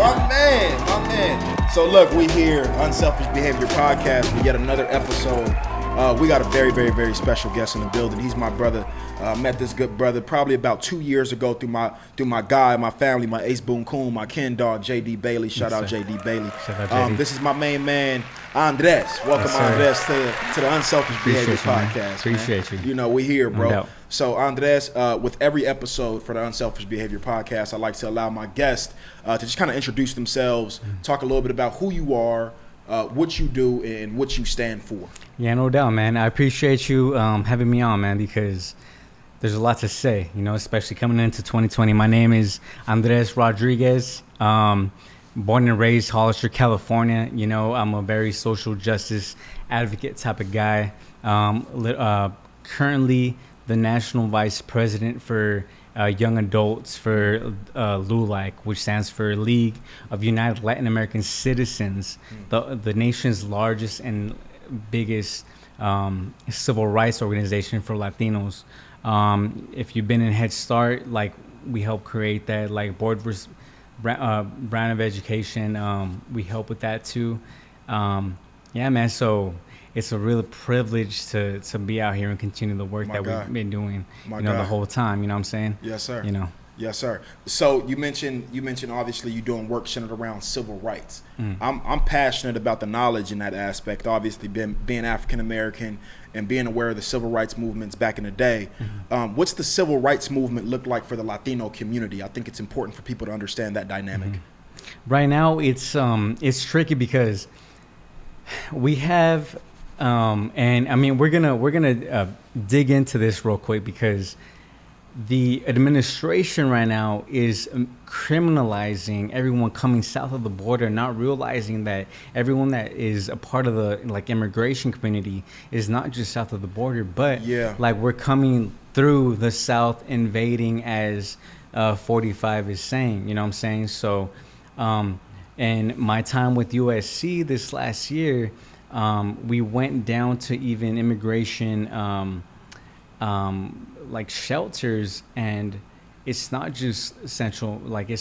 My man. So look, we here, Unselfish Behavior Podcast, with yet another episode. We got a very, very, very special guest in the building. He's my brother. Met this good brother probably about 2 years ago through my guy, my family, my ace boom coon, my kin dog, JD Bailey. Shout out JD Bailey. This is my main man, Andrés. Welcome, Andrés, to the Unselfish Behavior Podcast. Appreciate you. You know, we here, bro. No. So, Andrés, with every episode for the Unselfish Behavior Podcast, I like to allow my guests to just kind of introduce themselves, talk a little bit about who you are, what you do, and what you stand for. Yeah, no doubt, man. I appreciate you having me on, man, because there's a lot to say, you know, especially coming into 2020. My name is Andrés Rodríguez, born and raised Hollister, California. You know, I'm a very social justice advocate type of guy. Currently the national vice president for young adults for LULAC, which stands for League of United Latin American Citizens, the nation's largest and biggest civil rights organization for Latinos. If you've been in Head Start, like we help create that, like Board versus Brown of Education, we help with that too. Yeah, man. So it's a real privilege to be out here and continue the work we've been doing, the whole time. You know what I'm saying? Yes, sir. You know. Yes, sir. So you mentioned obviously you doing work centered around civil rights. I'm passionate about the knowledge in that aspect. Obviously, being African American and being aware of the civil rights movements back in the day. What's the civil rights movement look like for the Latino community? I think it's important for people to understand that dynamic. Right now, it's tricky because we have, and I mean we're gonna dig into this real quick because the administration right now is criminalizing everyone coming south of the border, not realizing that everyone that is a part of the immigration community is not just south of the border, but we're coming through the south, invading, as 45 is saying. You know what I'm saying? So, and my time with USC this last year, we went down to even immigration shelters, and it's not just it's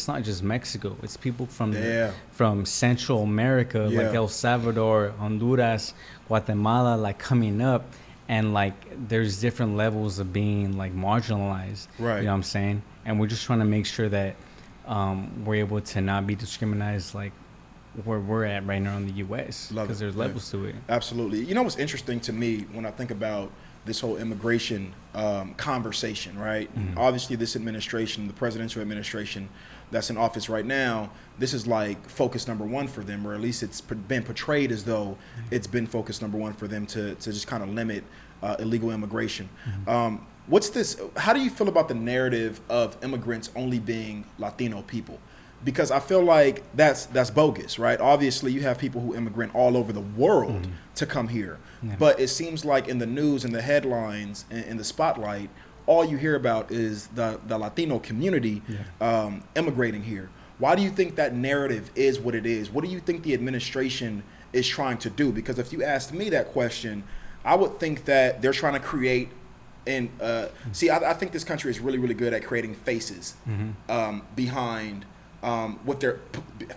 not just Mexico, it's people from Central America, like El Salvador, Honduras, Guatemala, coming up, and there's different levels of being marginalized, right? You know what I'm saying? And we're just trying to make sure that we're able to not be discriminated where we're at right now in the U.S. because there's levels to it. Absolutely. You know what's interesting to me when I think about this whole immigration conversation, right? Obviously, this administration, the presidential administration that's in office right now, this is focus number one for them, or at least it's been portrayed as though it's been focus number one for them to just kind of limit illegal immigration. How do you feel about the narrative of immigrants only being Latino people? Because I feel like that's bogus, right? Obviously, you have people who immigrant all over the world to come here. Yeah. But it seems like in the news and the headlines and in the spotlight, all you hear about is the Latino community immigrating here. Why do you think that narrative is what it is? What do you think the administration is trying to do? Because if you asked me that question, I would think that they're trying to create I think this country is really, really good at creating faces behind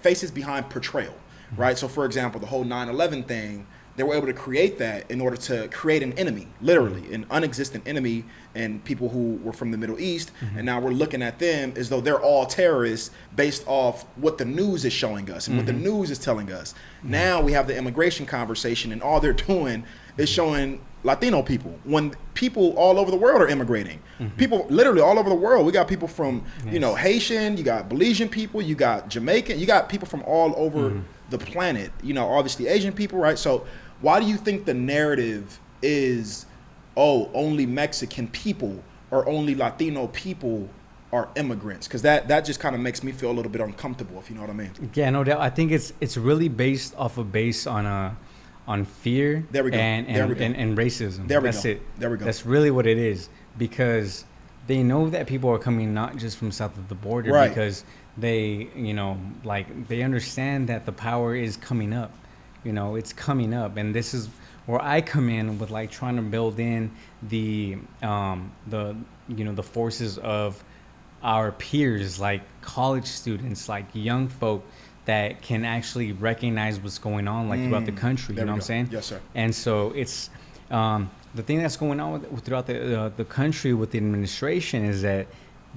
faces behind portrayal, right? So, for example, the whole 9/11 thing, they were able to create that in order to create an enemy, literally an unexistent enemy, and people who were from the Middle East. And now we're looking at them as though they're all terrorists based off what the news is showing us and what the news is telling us. Now we have the immigration conversation, and all they're doing is showing Latino people when people all over the world are immigrating. People literally all over the world. We got people from, Haitian, you got Belizean people, you got Jamaican, you got people from all over the planet, obviously Asian people, right? So why do you think the narrative is, only Mexican people or only Latino people are immigrants? Because that just kind of makes me feel a little bit uncomfortable, if you know what I mean. Yeah, no doubt. I think it's really based on fear. There we go. And racism. That's it. There we go. That's really what it is, because they know that people are coming not just from south of the border, right? Because they, they understand that the power is coming up. It's coming up, and this is where I come in with trying to build in the forces of our peers, like college students, like young folk, that can actually recognize what's going on like throughout the country. You know what I'm saying? Yes, sir. And so it's the thing that's going on throughout the country with the administration is that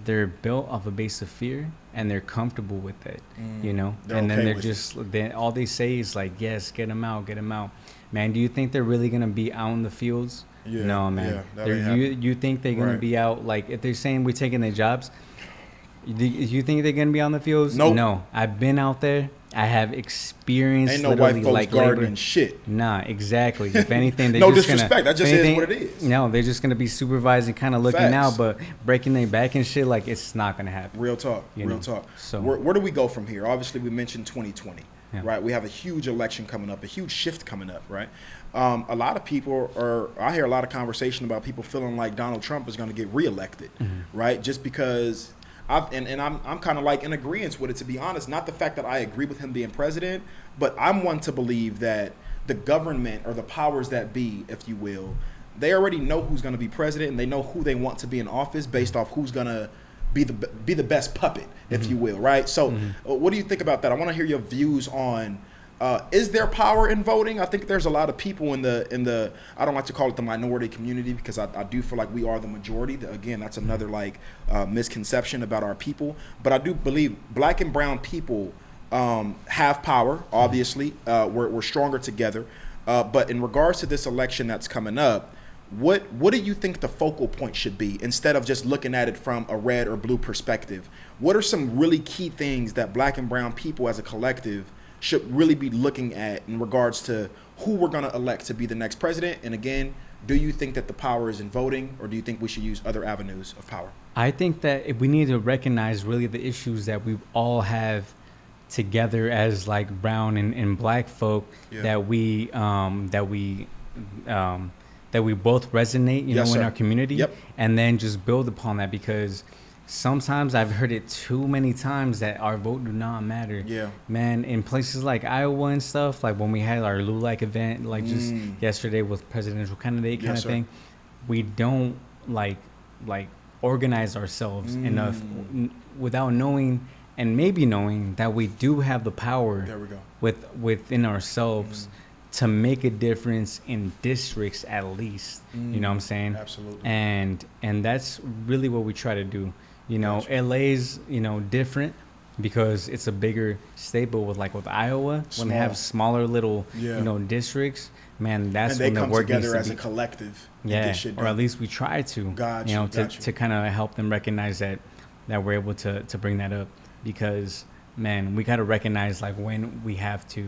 they're built off a base of fear and they're comfortable with it, you know, and then they're just then all they say is like, yes, get them out. Man, do you think they're really gonna be out in the fields? Yeah, no, man. Yeah, you think they're gonna be out, like if they're saying we're taking their jobs, you think they're gonna be on the fields? Nope. No, I've been out there. I have experienced. Ain't no white folks gardening shit. Nah, exactly. If anything, they're no just disrespect. That just is what it is. No, they're just gonna be supervising, kind of looking out, but breaking their back and shit. Like it's not gonna happen. Real talk. Real talk. So where do we go from here? Obviously, we mentioned 2020, right? We have a huge election coming up, a huge shift coming up, right? A lot of people I hear a lot of conversation about people feeling like Donald Trump is going to get reelected, right? Just because. I'm kind of like in agreement with it, to be honest. Not the fact that I agree with him being president, but I'm one to believe that the government or the powers that be, if you will, they already know who's going to be president and they know who they want to be in office based off who's going to be the best puppet, if you will, right? So what do you think about that? I want to hear your views on is there power in voting? I think there's a lot of people in the I don't like to call it the minority community because I do feel like we are the majority. Again, that's another misconception about our people. But I do believe black and brown people have power. Obviously, we're stronger together. But in regards to this election that's coming up, what do you think the focal point should be instead of just looking at it from a red or blue perspective? What are some really key things that black and brown people as a collective should really be looking at in regards to who we're going to elect to be the next president? And again, do you think that the power is in voting, or do you think we should use other avenues of power? I think that we need to recognize really the issues that we all have together as like brown and black folk, that we both resonate, you know, in our community, and then just build upon that, because sometimes I've heard it too many times that our vote do not matter. Yeah, man, in places like Iowa and stuff, like when we had our LULAC event, like just yesterday with presidential candidate kind of thing, we don't like organize ourselves enough without knowing and maybe knowing that we do have the power within ourselves to make a difference in districts at least. You know what I'm saying? Absolutely. And that's really what we try to do. You know, LA's, you know, different because it's a bigger state, but with Iowa, when they have smaller little, you know, districts, man, that's when the work needs to be. And they come together as a collective. Yeah, or at least we try to, you know, to kind of help them recognize that we're able to bring that up, because, man, we got to recognize like when we have to,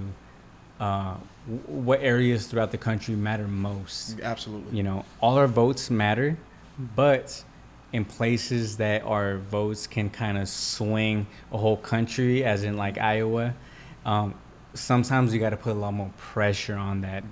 what areas throughout the country matter most. Absolutely. You know, all our votes matter, but in places that our votes can kind of swing a whole country, as in like Iowa, sometimes you got to put a lot more pressure on that.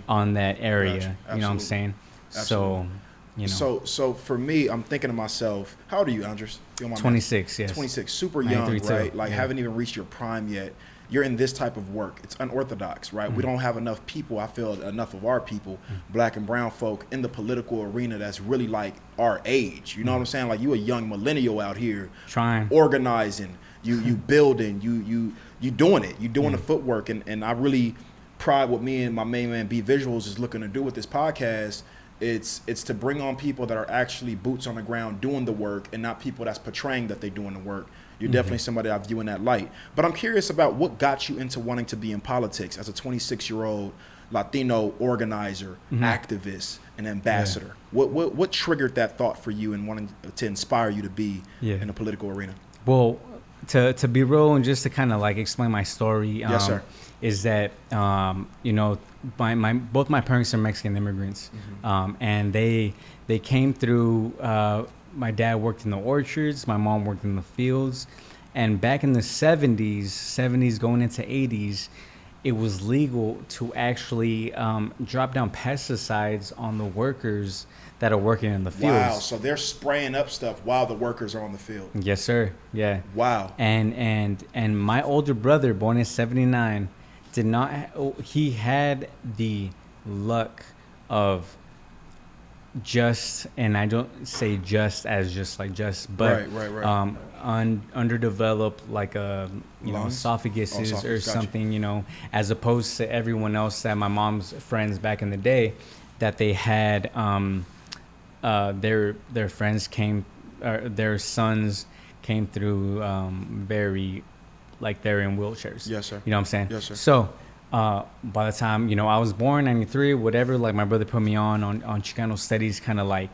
On that area. You know what I'm saying? Absolutely. So, you know. So for me, I'm thinking to myself, how old are you, Andres? 26, yes. 26, super young, right? Like haven't even reached your prime yet. You're in this type of work. It's unorthodox, right? We don't have enough people, I feel enough of our people, black and brown folk, in the political arena that's really like our age. You know what I'm saying? Like, you a young millennial out here trying, organizing, you building, you doing it. You doing the footwork. And I really pride what me and my main man B Visuals is looking to do with this podcast. It's to bring on people that are actually boots on the ground doing the work, and not people that's portraying that they're doing the work. You're definitely somebody I view in that light. But I'm curious about what got you into wanting to be in politics as a 26-year-old Latino organizer, activist, and ambassador. What triggered that thought for you and wanting to inspire you to be in the political arena? Well, to be real and just to kind of like explain my story, yes, sir, is that you know, both my parents are Mexican immigrants, and they came through. My dad worked in the orchards, my mom worked in the fields, and back in the 70s going into 80s, it was legal to actually drop down pesticides on the workers that are working in the fields. Wow, so they're spraying up stuff while the workers are on the field. Yes, sir. Yeah. Wow. And my older brother, born in 79, did not. He had the luck of just, and I don't say just as just like just, but right. Underdeveloped, like Lungs? esophaguses or Gotcha. something, as opposed to everyone else that my mom's friends back in the day, that they had their friends came, their sons came through very, like they're in wheelchairs. Yes, sir. You know what I'm saying? Yes, sir. So by the time, I was born, 93, whatever, like my brother put me on Chicano studies, kind of like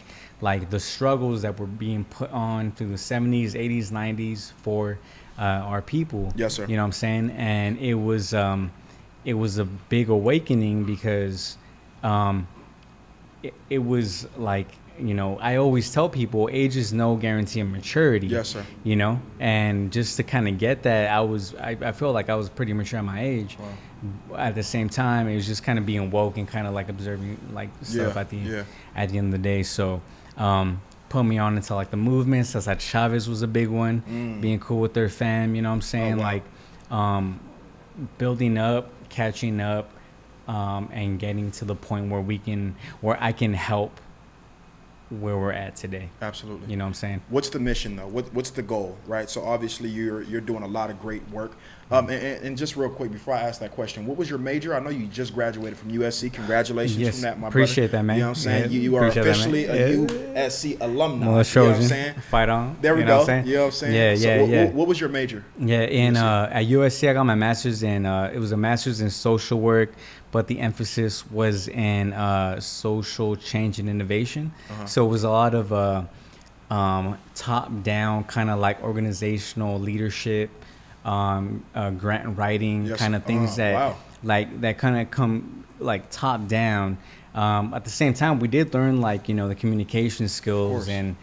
the struggles that were being put on through the 70s, 80s, 90s for our people. Yes, sir. You know what I'm saying? And it was a big awakening because it was like, I always tell people age is no guarantee of maturity. Yes, sir. And just to kind of get that, I feel like I was pretty mature at my age. Wow. At the same time, it was just kind of being woke and kind of like observing like stuff at the end of the day. So put me on into like the movements. That's like Chavez was a big one. Being cool with their fam, you know what I'm saying? Oh, wow. Like building up, catching up, and getting to the point where I can help where we're at today. Absolutely. You know what I'm saying? What's the mission though? What's the goal, right? So obviously you're doing a lot of great work. And just real quick before I ask that question, what was your major? I know you just graduated from USC. Congratulations from that, my appreciate brother. That, man. You know what I'm saying? Yeah, you are officially that, a USC alumni. Well, you know what I'm saying? Fight on. There we go. You know what I'm saying? Yeah. What was your major? Yeah, at USC I got my master's in it was a master's in social work, but the emphasis was in social change and innovation. So it was a lot of top down kind of like organizational leadership, grant writing kind of things that kind of come like top down. At the same time, we did learn like the communication skills and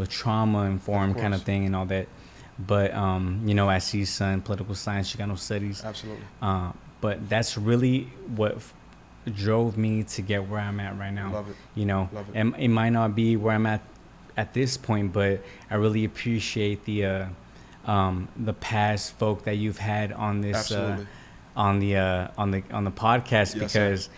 trauma informed kind of thing and all that. But I see some political science, Chicano studies. Absolutely. But that's really what drove me to get where I'm at right now. Love it. Love it. And it might not be where I'm at this point, but I really appreciate the past folk that you've had on this on the podcast, because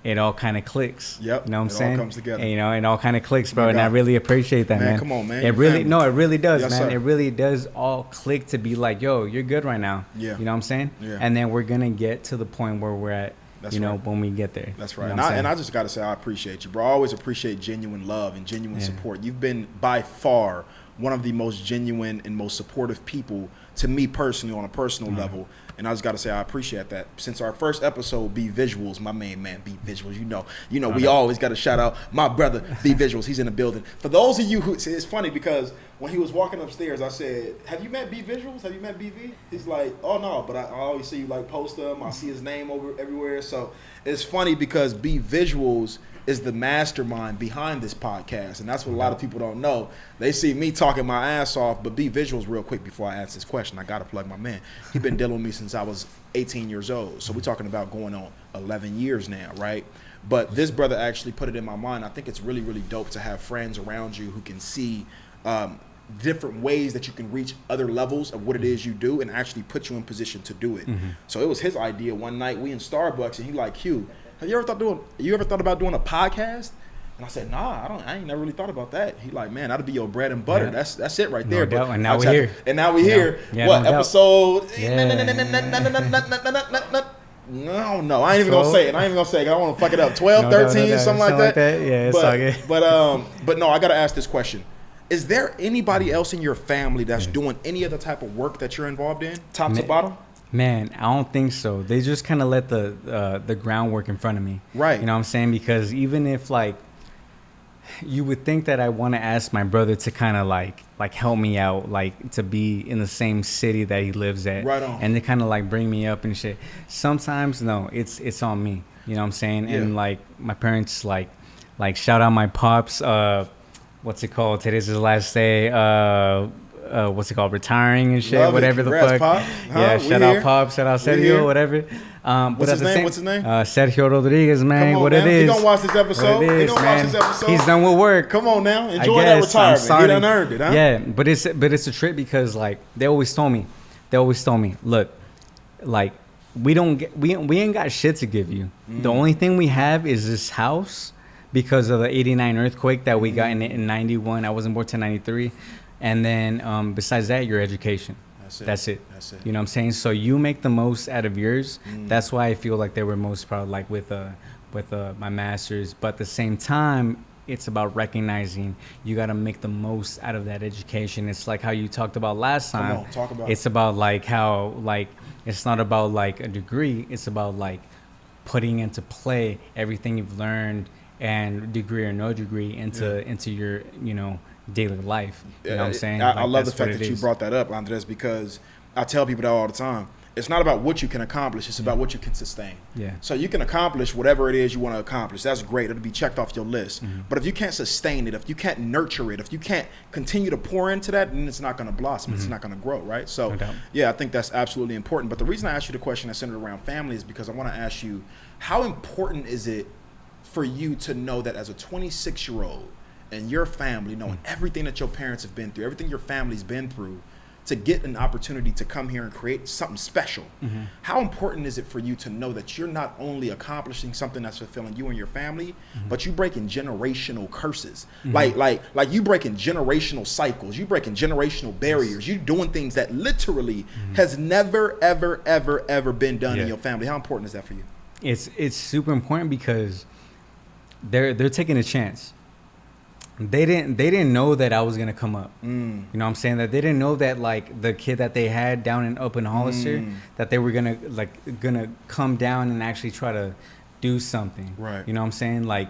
it all kind of clicks. Yep. You know what I'm saying? It all comes together. And, it all kind of clicks, bro. And I really appreciate that, man. Come on, man. It really does, yes, man. Sir. It really does all click to be like, yo, you're good right now. Yeah. You know what I'm saying? Yeah. And then we're going to get to the point where we're at, when we get there. That's right. You know and I just got to say, I appreciate you, bro. I always appreciate genuine love and genuine support. You've been by far one of the most genuine and most supportive people to me personally on a personal level. And I just got to say, I appreciate that. Since our first episode, B Visuals, my main man, B Visuals, we always got to shout out my brother, B Visuals. He's in the building. For those of you who, it's funny because when he was walking upstairs, I said, have you met B Visuals? Have you met BV? He's like, oh no, but I always see you like post him. I see his name over everywhere. So it's funny because B Visuals is the mastermind behind this podcast. And that's what a lot of people don't know. They see me talking my ass off, but B Visuals, real quick before I ask this question, I got to plug my man. He's been dealing with me since I was 18 years old. So we're talking about going on 11 years now, right? But this brother actually put it in my mind. I think it's really, really dope to have friends around you who can see different ways that you can reach other levels of what it is you do and actually put you in position to do it. So it was his idea one night. We in Starbucks and he like, Q, have you ever thought about doing a podcast? And I said, nah, I ain't never really thought about that. He like, man, that'd be your bread and butter. Yeah. That's it right there. But and now we're here. And now we're here. Yeah, what, no episode? No, I ain't even gonna say it. I don't want to fuck it up. 12, 13, something like that. Yeah, it's all good. But no, I gotta ask this question. Is there anybody else in your family that's doing any other type of work that you're involved in, top to bottom? Man, I don't think so. They just kind of let the groundwork in front of me. Right. You know what I'm saying? Because even if like you would think that I want to ask my brother to kind of like help me out, like to be in the same city that he lives at, right on, and to kind of like bring me up and shit. Sometimes no, it's on me. You know what I'm saying? Yeah. And like my parents like shout out my pops. What's it called? Today's his last day. What's it called? Retiring and shit, whatever the fuck. Pop. Yeah, shout out Pop, shout out Sergio, whatever. What's his name? Sergio Rodriguez, man. Come on, what man. it is? He gonna watch this episode. He gonna watch this episode. He's done with work. Come on now, enjoy that retirement. He done earned it, huh? Yeah, but it's a trip because like they always told me, look, like we ain't got shit to give you. The only thing we have is this house because of the 89 earthquake that we got in 91. I wasn't born till 93. And then besides that, your education. That's it. You know what I'm saying? So you make the most out of yours. That's why I feel like they were most proud, like with my master's. But at the same time, it's about recognizing you got to make the most out of that education. It's like how you talked about last time. Come on, talk about it's about like how like it's not about like a degree. It's about like putting into play everything you've learned, and degree or no degree, into your daily life. You know what I'm saying? I love the fact that you brought that up, Andres, because I tell people that all the time. It's not about what you can accomplish. It's about what you can sustain. Yeah. So you can accomplish whatever it is you want to accomplish. That's great. It'll be checked off your list. But if you can't sustain it, if you can't nurture it, if you can't continue to pour into that, then it's not going to blossom. It's not going to grow, right? So, yeah, I think that's absolutely important. But the reason I asked you the question that's centered around family is because I want to ask you, how important is it for you to know that as a 26-year-old and your family, knowing everything that your parents have been through, everything your family's been through, to get an opportunity to come here and create something special? How important is it for you to know that you're not only accomplishing something that's fulfilling you and your family, but you breaking generational curses, like you breaking generational cycles, you breaking generational barriers, you doing things that literally has never, ever, ever, ever been done in your family? How important is that for you? It's super important because they're taking a chance. They didn't know that I was gonna come up. You know what I'm saying? That they didn't know that like the kid that they had down in Up in Hollister, that they were gonna come down and actually try to do something. Right. You know what I'm saying? Like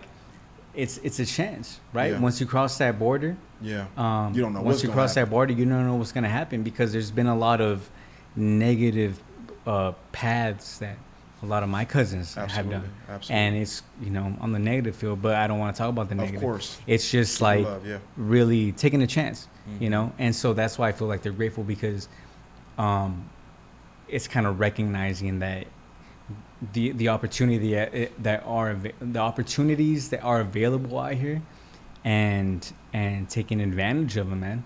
it's a chance, right? Yeah. Once you cross that border, you don't know. Once you cross that border, you don't know what's gonna happen, because there's been a lot of negative paths that a lot of my cousins have done. And it's, on the negative field, but I don't want to talk about the negative. Of course. It's just like really taking a chance, and so that's why I feel like they're grateful, because it's kind of recognizing that the opportunities that are available out here, and taking advantage of them, man.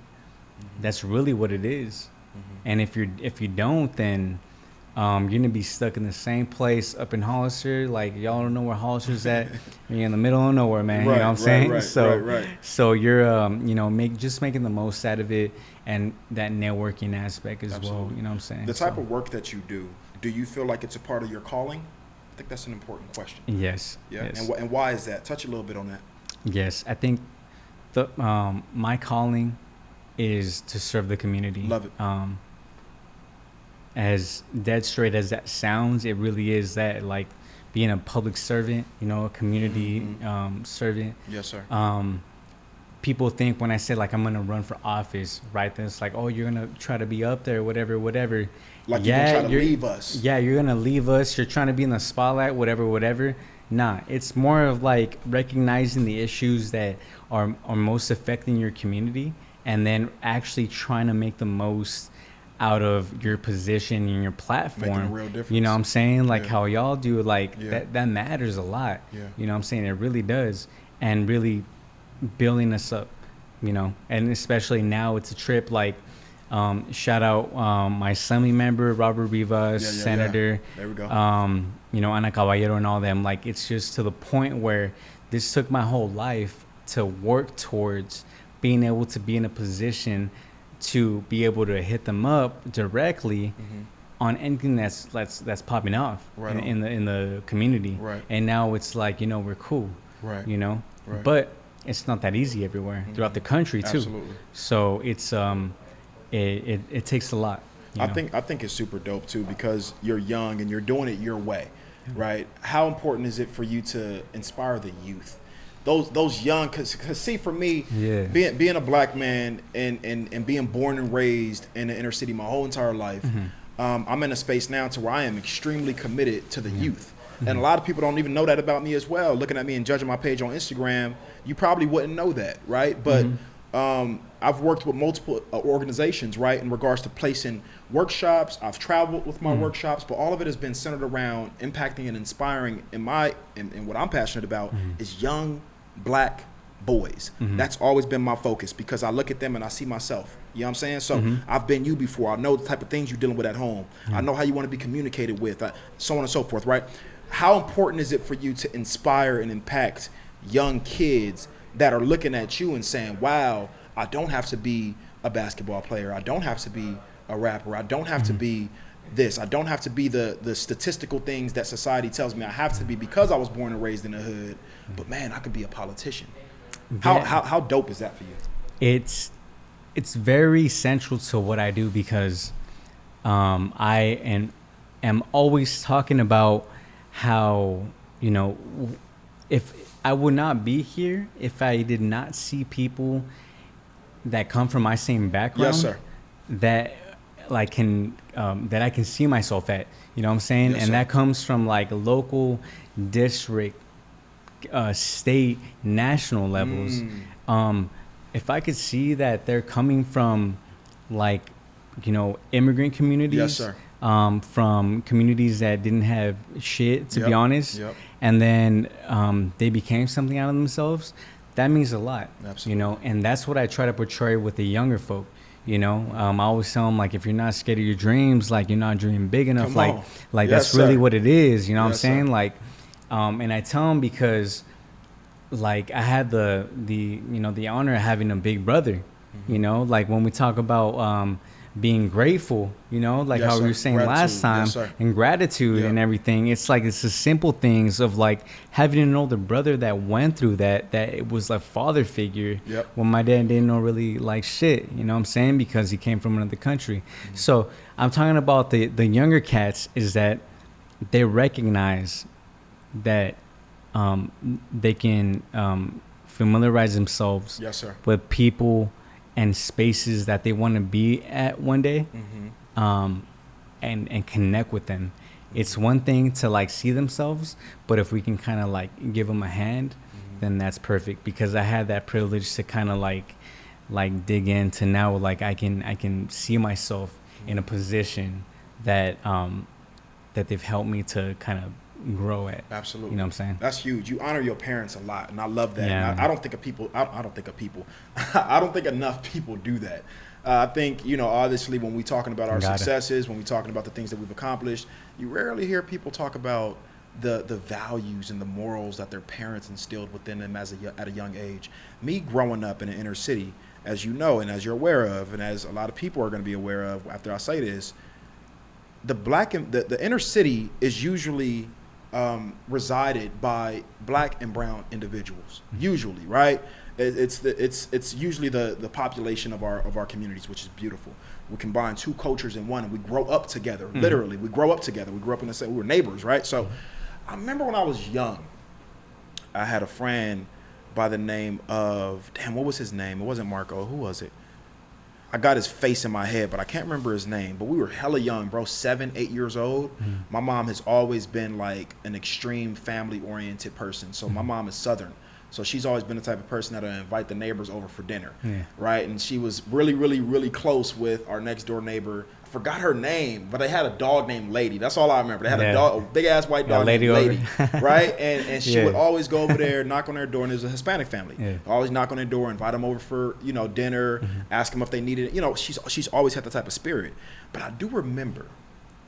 That's really what it is. And if you don't, then you're gonna be stuck in the same place up in Hollister. Like, y'all don't know where Hollister's at. You're in the middle of nowhere, man. You know what I'm saying? So you're just making the most out of it, and that networking aspect as well. You know what I'm saying? The type of work that you do you feel like it's a part of your calling? I think that's an important question. Yes. Yeah. Yes. And why is that? Touch a little bit on that. Yes, I think my calling is to serve the community. Love it. As dead straight as that sounds, it really is that, like, being a public servant, a community servant. Yes, sir. People think when I say, like, I'm going to run for office, right, then it's like, oh, you're going to try to be up there, whatever. Like, you're going to try to leave us. Yeah, you're going to leave us. You're trying to be in the spotlight, whatever. Nah, it's more of, like, recognizing the issues that are most affecting your community, and then actually trying to make the most out of your position and your platform. Making a real difference. You know what I'm saying? Like how y'all do, like that matters a lot. Yeah. You know what I'm saying? It really does. And really building us up, and especially now it's a trip, like, shout out my Assembly member, Robert Rivas, Senator. There we go. Ana Caballero and all them. Like, it's just to the point where this took my whole life to work towards being able to be in a position to be able to hit them up directly on anything that's popping off in the community. Right. And now it's like, we're cool. Right. Right. But it's not that easy everywhere throughout the country too. Absolutely. So it's it takes a lot. I think it's super dope too, because you're young and you're doing it your way, right? How important is it for you to inspire the youth? Those young, cause see, for me, being a black man and being born and raised in the inner city my whole entire life, I'm in a space now to where I am extremely committed to the youth. And a lot of people don't even know that about me as well. Looking at me and judging my page on Instagram, you probably wouldn't know that, right? But I've worked with multiple organizations, right, in regards to placing workshops. I've traveled with my workshops, but all of it has been centered around impacting and inspiring. And what I'm passionate about is young black boys. That's always been my focus, because I look at them and I see myself. You know what I'm saying? So I've been you before. I know the type of things you're dealing with at home. I know how you want to be communicated with, so on and so forth, right? How important is it for you to inspire and impact young kids that are looking at you and saying, wow, I don't have to be a basketball player. I don't have to be a rapper. I don't have to be this. I don't have to be the statistical things that society tells me I have to be because I was born and raised in the hood. But man, I could be a politician. How dope is that for you? It's very central to what I do because I am always talking about how, you know, if I would not be here if I did not see people that come from my same background. Yes, sir. That like can that I can see myself at, you know what I'm saying? Yes, and sir. that comes from like local, district, state, national levels. If I could see that they're coming from like, you know, immigrant communities, Yes, sir. From communities that didn't have shit, to be honest, Yep. and then they became something out of themselves, that means a lot. Absolutely. You know, and that's what I try to portray with the younger folk. You know, I always tell them, like, if you're not scared of your dreams, like, you're not dreaming big enough. Come like on. like Yes, that's really sir. what it is. You know what I'm Yes, saying? sir. Like, and I tell them because, like, I had the you know, the honor of having a big brother. You know, like when we talk about being grateful, you know, like Yes, how sir. we were saying Gratitude. last time, Yes, sir. and gratitude Yeah. and everything. It's like it's the simple things of like having an older brother that went through that it was a father figure. Yep. When my dad didn't know really like shit, you know what I'm saying, because he came from another country. So I'm talking about the younger cats is that they recognize that they can familiarize themselves Yes, sir. with people and spaces that they want to be at one day, and connect with them. It's one thing to like see themselves, but if we can kind of like give them a hand, then that's perfect. Because I had that privilege to kind of like dig into now. Like I can see myself in a position that that they've helped me to kind of grow at. Absolutely. You know what I'm saying? That's huge. You honor your parents a lot, and I love that. Yeah. And I don't think of people. I don't think of people. I don't think enough people do that. I think, you know, obviously when we're talking about our successes, when we're talking about the things that we've accomplished, you rarely hear people talk about the values and the morals that their parents instilled within them at a young age. Me growing up in an inner city, as you know, and as you're aware of, and as a lot of people are going to be aware of after I say this, the inner city is usually resided by black and brown individuals, usually, right? It's usually the population of our communities, which is beautiful. We combine two cultures in one, and we grow up together. Literally, we grow up together. We grew up in the same. We were neighbors, right? So, I remember when I was young, I had a friend by the name of what was his name? It wasn't Marco. Who was it? I got his face in my head, but I can't remember his name. But we were hella young, bro, 7, 8 years old. My mom has always been like an extreme family-oriented person. So my mom is Southern. So she's always been the type of person that'll invite the neighbors over for dinner, right? And she was really, really, really close with our next door neighbor. I forgot her name, but they had a dog named Lady. That's all I remember. They had a big-ass white dog named Lady, right? And she would always go over there, knock on their door, and it was a Hispanic family. Always knock on their door, invite them over for, you know, dinner, ask them if they needed it. You know, she's always had that type of spirit. But I do remember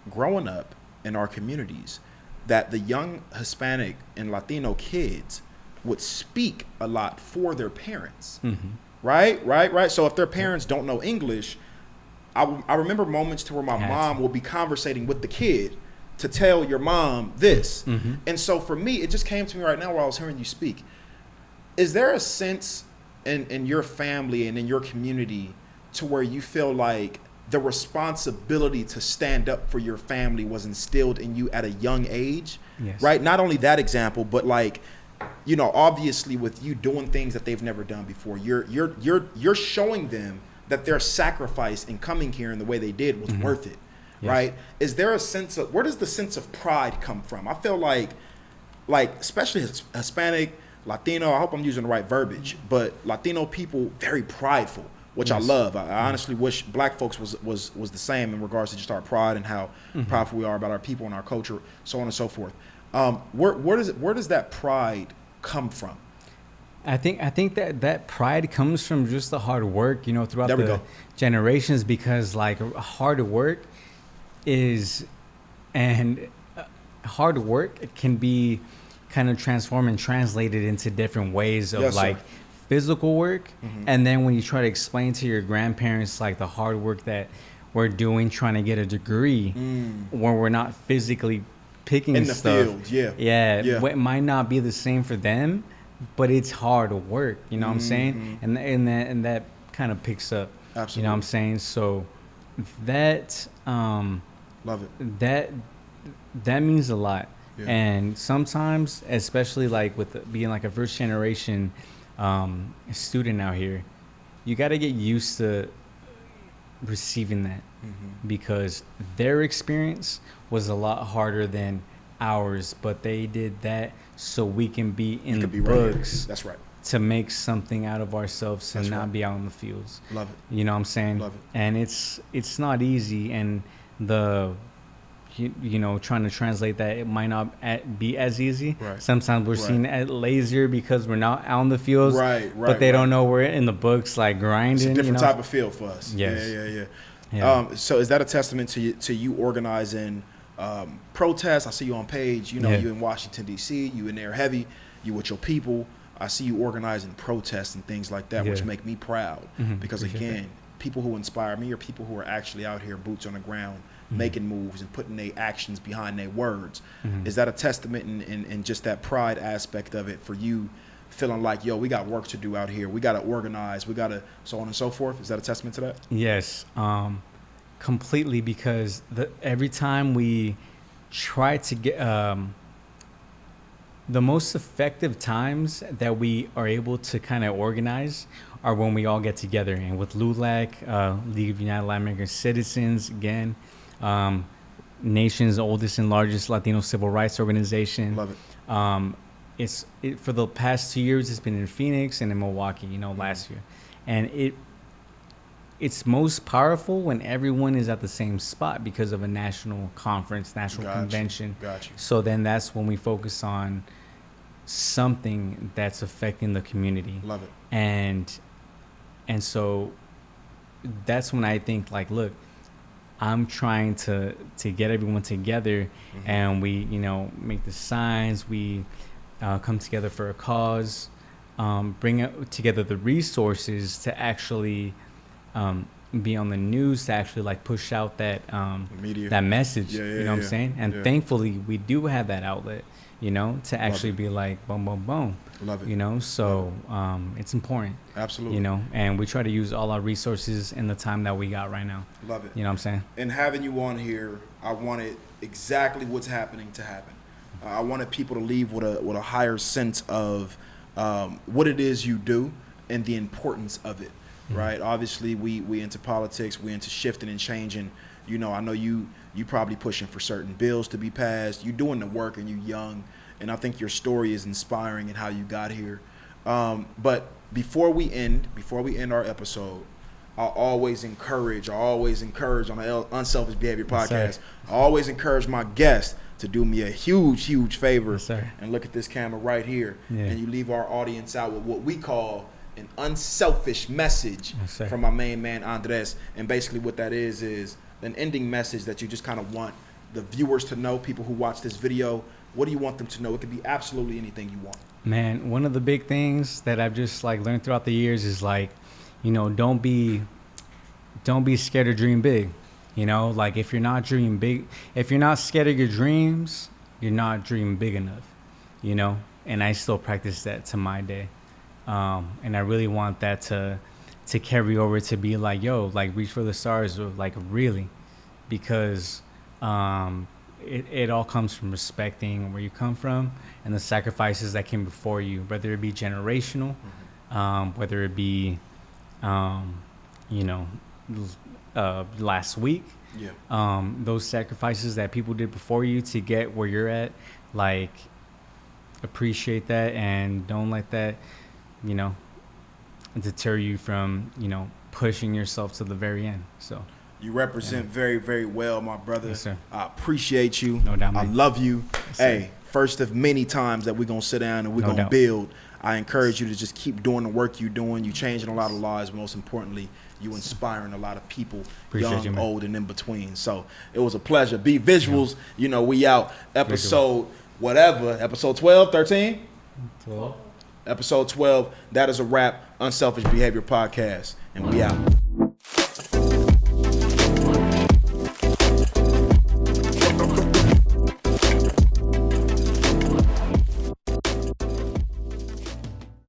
growing up in our communities that the young Hispanic and Latino kids would speak a lot for their parents, right? So if their parents don't know English, I remember moments to where my mom will be conversating with the kid to tell your mom this. And so for me, it just came to me right now while I was hearing you speak. Is there a sense in your family and in your community to where you feel like the responsibility to stand up for your family was instilled in you at a young age, right? Not only that example, but like, you know, obviously with you doing things that they've never done before, you're showing them that their sacrifice in coming here and the way they did was worth it, right? Is there a sense of, where does the sense of pride come from? I feel like especially Hispanic, Latino, I hope I'm using the right verbiage, but Latino people, very prideful, which I love. I honestly wish black folks was the same in regards to just our pride and how prideful we are about our people and our culture, so on and so forth. Where does that pride come from? I think that pride comes from just the hard work, you know, throughout the generations, because like hard work can be kind of transform and translate it into different ways of Yes, like sir. physical work. And then when you try to explain to your grandparents like the hard work that we're doing trying to get a degree when we're not physically picking In the stuff, field, yeah. it might not be the same for them, but it's hard work, you know what I'm saying? And that kind of picks up. Absolutely. You know what I'm saying? So that Love it. that means a lot. Yeah. And sometimes, especially like with being like a first generation student out here, you got to get used to receiving that because their experience was a lot harder than ours, but they did that so we can be in the books. Right. That's right. To make something out of ourselves and That's not right. be out in the fields. Love it. You know what I'm saying? Love it. And it's not easy, and you know, trying to translate that, it might not be as easy. Right. Sometimes we're seen as lazier because we're not out in the fields. Right. But they don't know we're in the books like grinding. It's a different you know? type of feel for us. Yes. Yeah. So is that a testament to you organizing protests? I see you on page. You know, you in Washington D.C. You in there heavy. You with your people. I see you organizing protests and things like that, which make me proud because again, people who inspire me are people who are actually out here, boots on the ground, making moves and putting their actions behind their words. Is that a testament in just that pride aspect of it for you, feeling like, yo, we got work to do out here. We got to organize. We got to so on and so forth. Is that a testament to that? Yes, completely, because every time we try to get the most effective times that we are able to kind of organize are when we all get together. And with LULAC, League of United Latin American Citizens, again, nation's oldest and largest Latino civil rights organization. Love it. For the past 2 years, it's been in Phoenix and in Milwaukee, you know, last year. And it's most powerful when everyone is at the same spot because of a national conference, national convention. Gotcha. So then that's when we focus on something that's affecting the community. Love it. And so that's when I think like, look, I'm trying to get everyone together and we, you know, make the signs, we come together for a cause, bring together the resources to actually be on the news, to actually like push out that that message. You know what I'm saying? And thankfully we do have that outlet, you know, to actually be like boom, boom, boom. Love it. You know, so it's important. Absolutely. You know, and we try to use all our resources in the time that we got right now. Love it. You know what I'm saying? And having you on here, I wanted exactly what's happening to happen. I wanted people to leave with a higher sense of what it is you do and the importance of it, right? Obviously, we into politics, we into shifting and changing. You know, I know you probably pushing for certain bills to be passed. You doing the work and you young, and I think your story is inspiring in how you got here. But before we end our episode, I always encourage on the Unselfish Behavior podcast, I always encourage my guests to do me a huge favor and look at this camera right here. And you leave our audience out with what we call an unselfish message from my main man, Andrés. And basically what that is an ending message that you just kind of want the viewers to know, people who watch this video. What do you want them to know? It could be absolutely anything you want. Man, one of the big things that I've just like learned throughout the years is like, you know, don't be scared to dream big. You know, like if you're not dreaming big, if you're not scared of your dreams, you're not dreaming big enough, you know? And I still practice that to my day. And I really want that to carry over to be like, yo, like reach for the stars, or like really, because it all comes from respecting where you come from and the sacrifices that came before you, whether it be generational, whether it be, you know, last week, those sacrifices that people did before you to get where you're at, like appreciate that and don't let that, you know, deter you from, you know, pushing yourself to the very end. So you represent very, very well, my brother. Yes, sir. I appreciate you. No doubt, man. I love you. Yes, hey, first of many times that we're going to sit down and we're going to build. I encourage you to just keep doing the work you're doing. You're changing a lot of lives. But most importantly, you inspiring a lot of people, young, old, and in between. So it was a pleasure. Be Visuals. You know, we out. Episode whatever. Episode 12, 13? 12. Episode 12. That is a wrap. Unselfish Behavior Podcast. And we out.